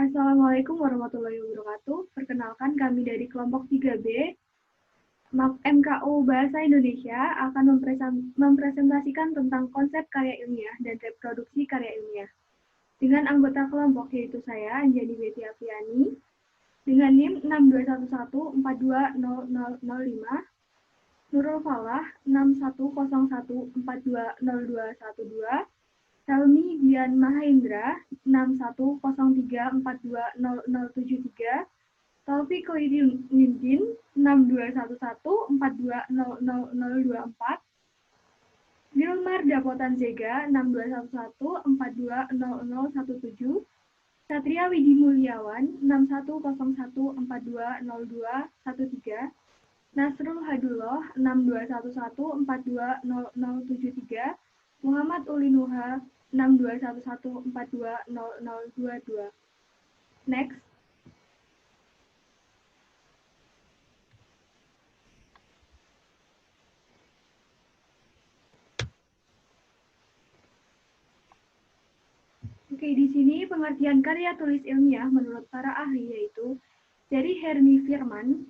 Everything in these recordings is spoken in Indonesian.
Assalamualaikum warahmatullahi wabarakatuh. Perkenalkan kami dari kelompok 3B, MKU Bahasa Indonesia akan mempresentasikan tentang konsep karya ilmiah dan reproduksi karya ilmiah. Dengan anggota kelompok yaitu saya, Anjani Betty Apriani, dengan NIM 6211420005, Nurul Falah 6101420212, Helmi Dian Mahendra 6103420073, Taufik Koirindin 6211420024, Wilmar Dapotan Zega 6211420017, Satria Widi Mulyawan 6101420213, Nasrul Hadullah 6211420073, Muhammad Ulinuha 6211420022. Next. Oke, di sini pengertian karya tulis ilmiah menurut para ahli yaitu dari Harry Firman,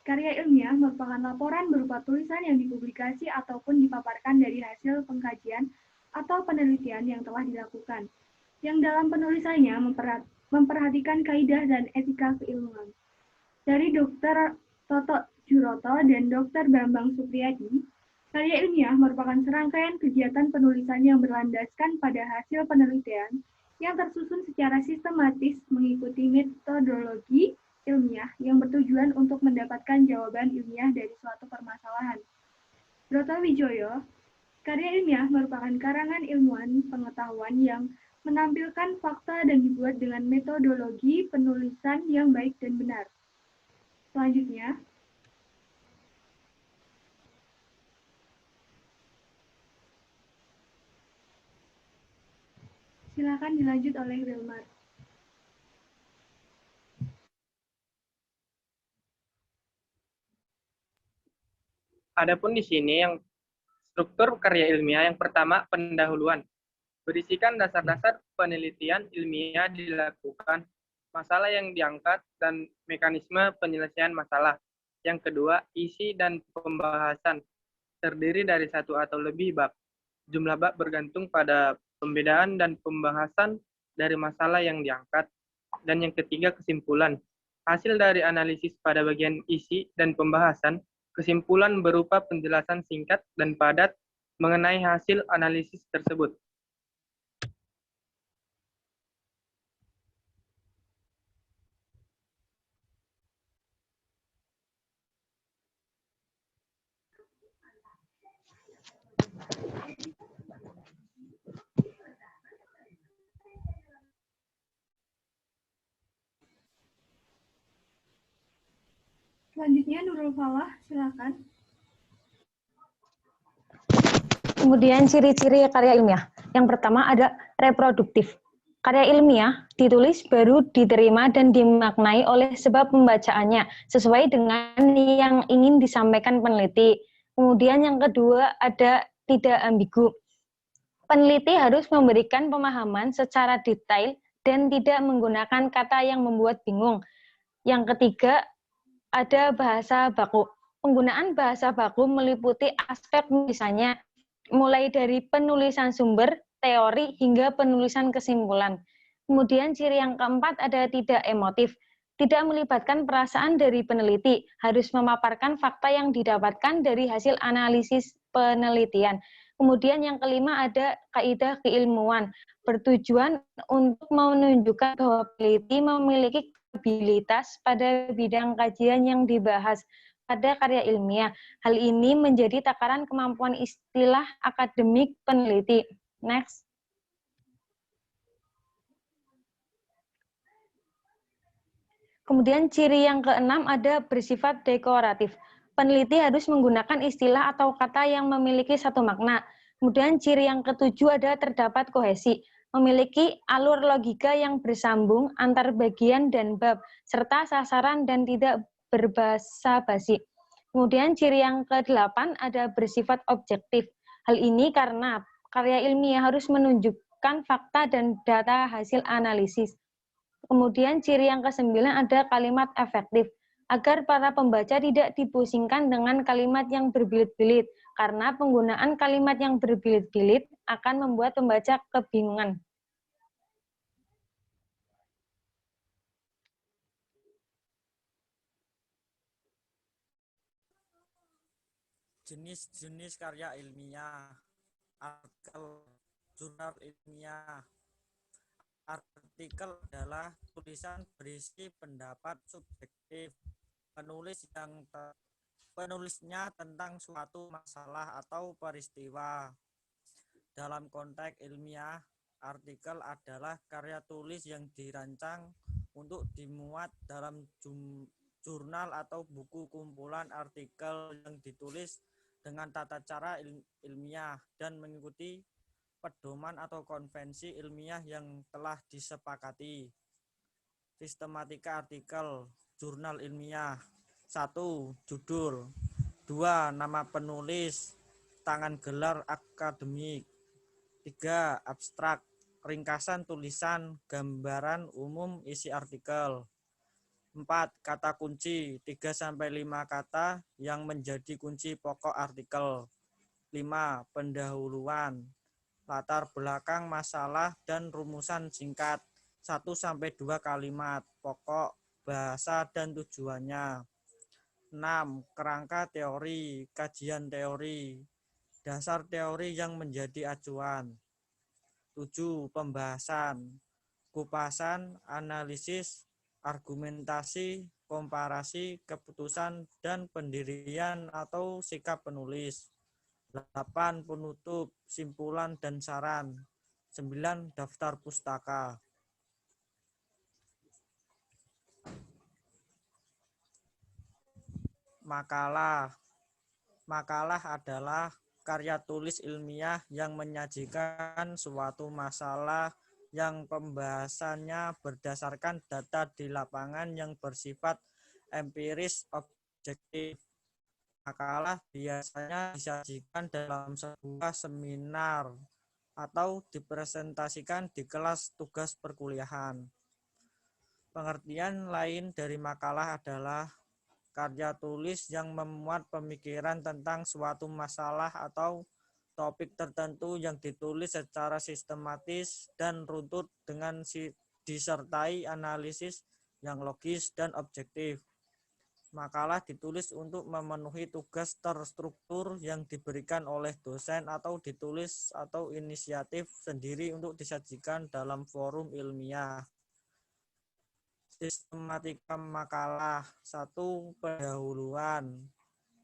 karya ilmiah merupakan laporan berupa tulisan yang dipublikasi ataupun dipaparkan dari hasil pengkajian atau penelitian yang telah dilakukan, yang dalam penulisannya memperhatikan kaidah dan etika keilmuan. Dari Dr. Toto Juroto dan Dr. Bambang Supriyadi, karya ilmiah merupakan serangkaian kegiatan penulisan yang berlandaskan pada hasil penelitian yang tersusun secara sistematis mengikuti metodologi ilmiah yang bertujuan untuk mendapatkan jawaban ilmiah dari suatu permasalahan. Broto Wijoyo, karya ilmiah merupakan karangan ilmuwan pengetahuan yang menampilkan fakta dan dibuat dengan metodologi penulisan yang baik dan benar. Selanjutnya, silakan dilanjut oleh Wilmar. Adapun di sini yang struktur karya ilmiah yang pertama pendahuluan, berisikan dasar-dasar penelitian ilmiah dilakukan, masalah yang diangkat dan mekanisme penyelesaian masalah. Yang kedua, isi dan pembahasan, terdiri dari satu atau lebih bab. Jumlah bab bergantung pada pembedaan dan pembahasan dari masalah yang diangkat. Dan yang ketiga, kesimpulan. Hasil dari analisis pada bagian isi dan pembahasan, kesimpulan berupa penjelasan singkat dan padat mengenai hasil analisis tersebut. Selanjutnya Nurul Falah, silakan. Kemudian ciri-ciri karya ilmiah. Yang pertama ada reproduktif. Karya ilmiah ditulis baru diterima dan dimaknai oleh sebab pembacaannya sesuai dengan yang ingin disampaikan peneliti. Kemudian yang kedua ada tidak ambigu. Peneliti harus memberikan pemahaman secara detail dan tidak menggunakan kata yang membuat bingung. Yang ketiga ada bahasa baku. Penggunaan bahasa baku meliputi aspek misalnya mulai dari penulisan sumber, teori, hingga penulisan kesimpulan. Kemudian ciri yang keempat ada tidak emotif. Tidak melibatkan perasaan dari peneliti, harus memaparkan fakta yang didapatkan dari hasil analisis penelitian. Kemudian yang kelima ada kaidah keilmuan, bertujuan untuk menunjukkan bahwa peneliti memiliki kapabilitas pada bidang kajian yang dibahas pada karya ilmiah. Hal ini menjadi takaran kemampuan istilah akademik peneliti. Next. Kemudian ciri yang keenam ada bersifat dekoratif. Peneliti harus menggunakan istilah atau kata yang memiliki satu makna. Kemudian ciri yang ketujuh ada terdapat kohesi, memiliki alur logika yang bersambung antar bagian dan bab, serta sasaran dan tidak berbasa-basi. Kemudian ciri yang ke-8 ada bersifat objektif. Hal ini karena karya ilmiah harus menunjukkan fakta dan data hasil analisis. Kemudian ciri yang ke-9 ada kalimat efektif. Agar para pembaca tidak dipusingkan dengan kalimat yang berbilit-bilit, karena penggunaan kalimat yang berbilit-bilit akan membuat pembaca kebingungan. Jenis-jenis karya ilmiah, artikel, jurnal ilmiah. Artikel adalah tulisan berisi pendapat subjektif penulisnya tentang suatu masalah atau peristiwa. Dalam konteks ilmiah, artikel adalah karya tulis yang dirancang untuk dimuat dalam jurnal atau buku kumpulan artikel yang ditulis dengan tata cara ilmiah dan mengikuti pedoman atau konvensi ilmiah yang telah disepakati. Sistematika artikel, jurnal ilmiah. 1. Judul. 2. Nama penulis, tangan gelar akademik. 3. Abstrak, ringkasan tulisan, gambaran umum isi artikel. 4. Kata kunci, 3-5 kata yang menjadi kunci pokok artikel. 5. Pendahuluan, latar belakang masalah dan rumusan singkat 1-2 kalimat pokok, bahasa dan tujuannya. 6. Kerangka teori, kajian teori, dasar teori yang menjadi acuan. 7. Pembahasan, kupasan, analisis, argumentasi, komparasi, keputusan, dan pendirian atau sikap penulis. 8. Penutup, simpulan, dan saran. 9. Daftar pustaka. Makalah. Makalah adalah karya tulis ilmiah yang menyajikan suatu masalah yang pembahasannya berdasarkan data di lapangan yang bersifat empiris objektif. Makalah biasanya disajikan dalam sebuah seminar atau dipresentasikan di kelas tugas perkuliahan. Pengertian lain dari makalah adalah karya tulis yang memuat pemikiran tentang suatu masalah atau topik tertentu yang ditulis secara sistematis dan runtut dengan disertai analisis yang logis dan objektif. Makalah ditulis untuk memenuhi tugas terstruktur yang diberikan oleh dosen atau ditulis atau inisiatif sendiri untuk disajikan dalam forum ilmiah. Sistematika makalah. 1. Pendahuluan.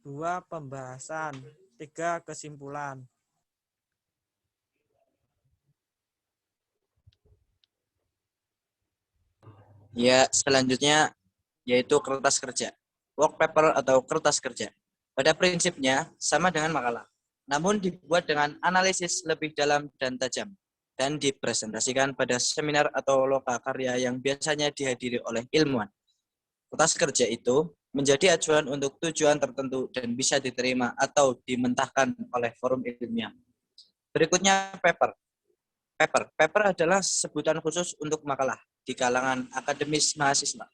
2. Pembahasan. 3. Kesimpulan. Ya, selanjutnya yaitu kertas kerja. Work paper atau kertas kerja. Pada prinsipnya sama dengan makalah, namun dibuat dengan analisis lebih dalam dan tajam, dan dipresentasikan pada seminar atau lokakarya yang biasanya dihadiri oleh ilmuwan. Kertas kerja itu menjadi acuan untuk tujuan tertentu dan bisa diterima atau dimentahkan oleh forum ilmiah. Berikutnya paper. Paper adalah sebutan khusus untuk makalah di kalangan akademis mahasiswa.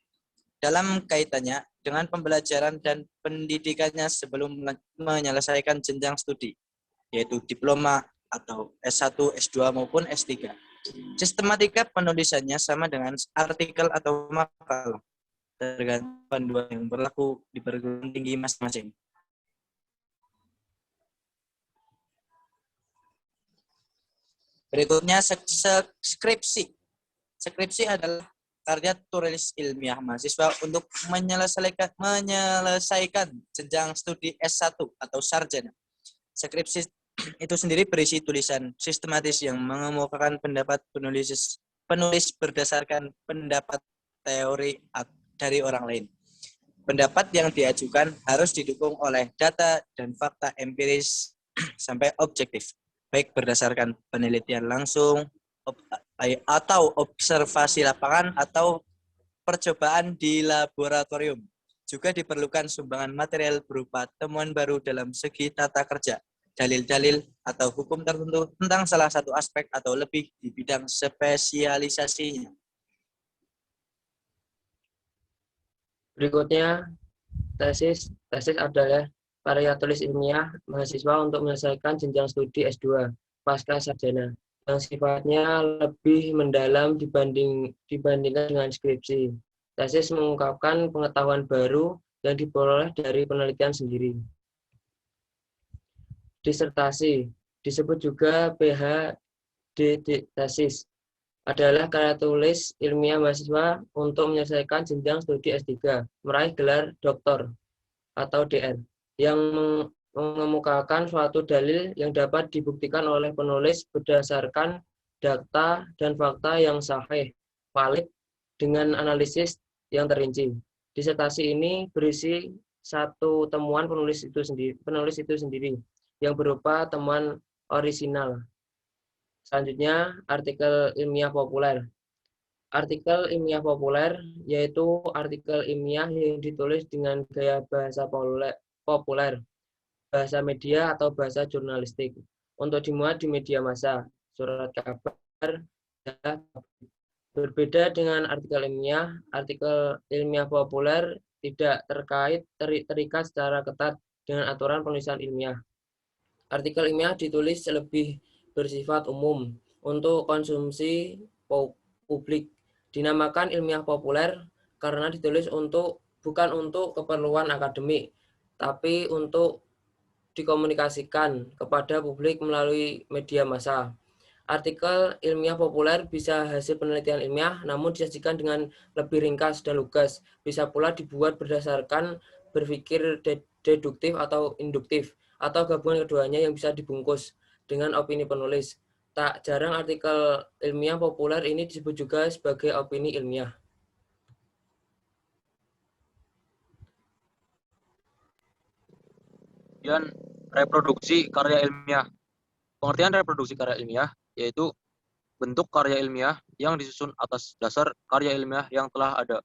Dalam kaitannya dengan pembelajaran dan pendidikannya sebelum menyelesaikan jenjang studi, yaitu diploma atau S1, S2 maupun S3. Sistematika penulisannya sama dengan artikel atau makalah, tergantung panduan yang berlaku di perguruan tinggi masing-masing. Berikutnya skripsi. Skripsi adalah karya tulis ilmiah mahasiswa untuk menyelesaikan jenjang studi S1 atau sarjana. Skripsi itu sendiri berisi tulisan sistematis yang mengemukakan pendapat penulis berdasarkan pendapat teori dari orang lain. Pendapat yang diajukan harus didukung oleh data dan fakta empiris sampai objektif, baik berdasarkan penelitian langsung atau observasi lapangan atau percobaan di laboratorium. Juga diperlukan sumbangan material berupa temuan baru dalam segi tata kerja, dalil-dalil atau hukum tertentu tentang salah satu aspek atau lebih di bidang spesialisasinya. Berikutnya, tesis. Tesis adalah karya tulis ilmiah mahasiswa untuk menyelesaikan jenjang studi S2 pasca sarjana yang sifatnya lebih mendalam dibandingkan dengan skripsi. Tesis mengungkapkan pengetahuan baru yang diperoleh dari penelitian sendiri. Disertasi disebut juga PhD tesis adalah karya tulis ilmiah mahasiswa untuk menyelesaikan jenjang studi S3, meraih gelar doktor atau DR, yang mengemukakan suatu dalil yang dapat dibuktikan oleh penulis berdasarkan data dan fakta yang sahih, valid, dengan analisis yang terinci. Disertasi ini berisi satu temuan penulis itu sendiri yang berupa temuan orisinal. Selanjutnya, artikel ilmiah populer. Artikel ilmiah populer yaitu artikel ilmiah yang ditulis dengan gaya bahasa populer, bahasa media atau bahasa jurnalistik, untuk dimuat di media massa, surat kabar, dan berbeda dengan artikel ilmiah populer tidak terikat secara ketat dengan aturan penulisan ilmiah. Artikel ilmiah ditulis lebih bersifat umum untuk konsumsi publik. Dinamakan ilmiah populer karena ditulis bukan untuk keperluan akademik, tapi untuk dikomunikasikan kepada publik melalui media massa. Artikel ilmiah populer bisa hasil penelitian ilmiah, namun disajikan dengan lebih ringkas dan lugas. Bisa pula dibuat berdasarkan berpikir deduktif atau induktif, atau gabungan keduanya yang bisa dibungkus dengan opini penulis. Tak jarang artikel ilmiah populer ini disebut juga sebagai opini ilmiah. Kemudian reproduksi karya ilmiah. Pengertian reproduksi karya ilmiah yaitu bentuk karya ilmiah yang disusun atas dasar karya ilmiah yang telah ada.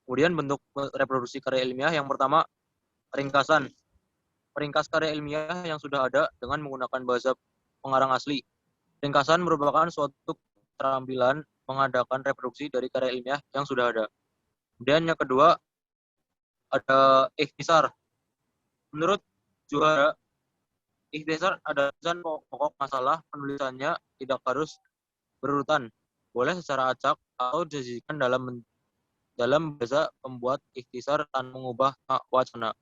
Kemudian bentuk reproduksi karya ilmiah yang pertama, ringkasan. Meringkas karya ilmiah yang sudah ada dengan menggunakan bahasa pengarang asli. Ringkasan merupakan suatu keterampilan mengadakan reproduksi dari karya ilmiah yang sudah ada. Kemudian yang kedua, ada ikhtisar. Menurut Juhara, ikhtisar ada tulisan pokok masalah penulisannya tidak harus berurutan. Boleh secara acak atau disajikan dalam bahasa pembuat ikhtisar tanpa mengubah wacana.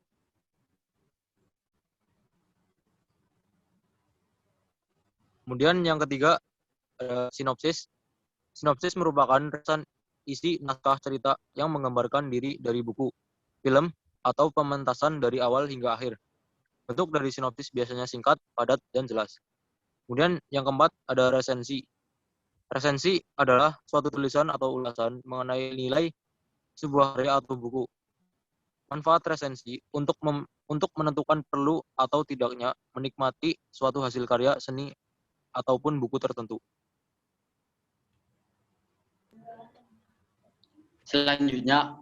Kemudian yang ketiga, sinopsis. Sinopsis merupakan ringkasan isi naskah cerita yang menggambarkan diri dari buku, film, atau pementasan dari awal hingga akhir. Bentuk dari sinopsis biasanya singkat, padat, dan jelas. Kemudian yang keempat, ada resensi. Resensi adalah suatu tulisan atau ulasan mengenai nilai sebuah karya atau buku. Manfaat resensi untuk menentukan perlu atau tidaknya menikmati suatu hasil karya seni ataupun buku tertentu. Selanjutnya,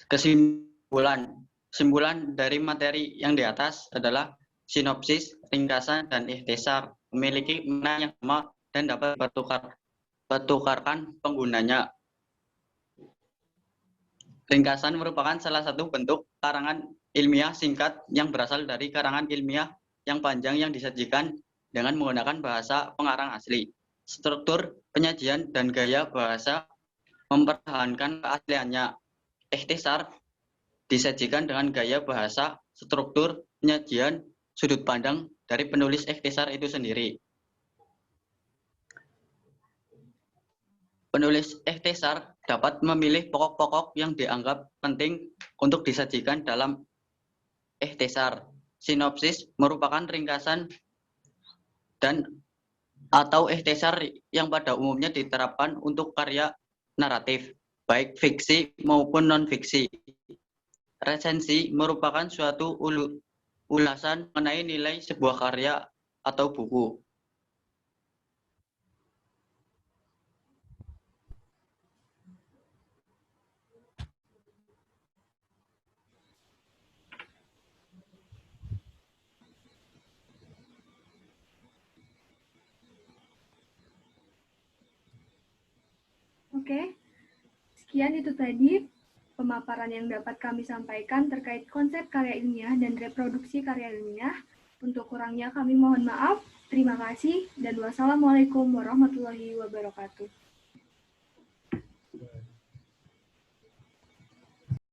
kesimpulan. Kesimpulan dari materi yang di atas adalah sinopsis, ringkasan, dan ikhtisar memiliki makna yang sama dan dapat dipertukarkan penggunanya. Ringkasan merupakan salah satu bentuk karangan ilmiah singkat yang berasal dari karangan ilmiah yang panjang yang disajikan dengan menggunakan bahasa pengarang asli. Struktur, penyajian, dan gaya bahasa mempertahankan keasliannya. Ikhtisar disajikan dengan gaya bahasa, struktur, penyajian, sudut pandang dari penulis ikhtisar itu sendiri. Penulis ikhtisar dapat memilih pokok-pokok yang dianggap penting untuk disajikan dalam ikhtisar. Sinopsis merupakan ringkasan atau ikhtisar yang pada umumnya diterapkan untuk karya naratif, baik fiksi maupun non-fiksi. Resensi merupakan suatu ulasan mengenai nilai sebuah karya atau buku. Oke, sekian itu tadi pemaparan yang dapat kami sampaikan terkait konsep karya ilmiah dan reproduksi karya ilmiah. Untuk kurangnya kami mohon maaf. Terima kasih dan wassalamualaikum warahmatullahi wabarakatuh.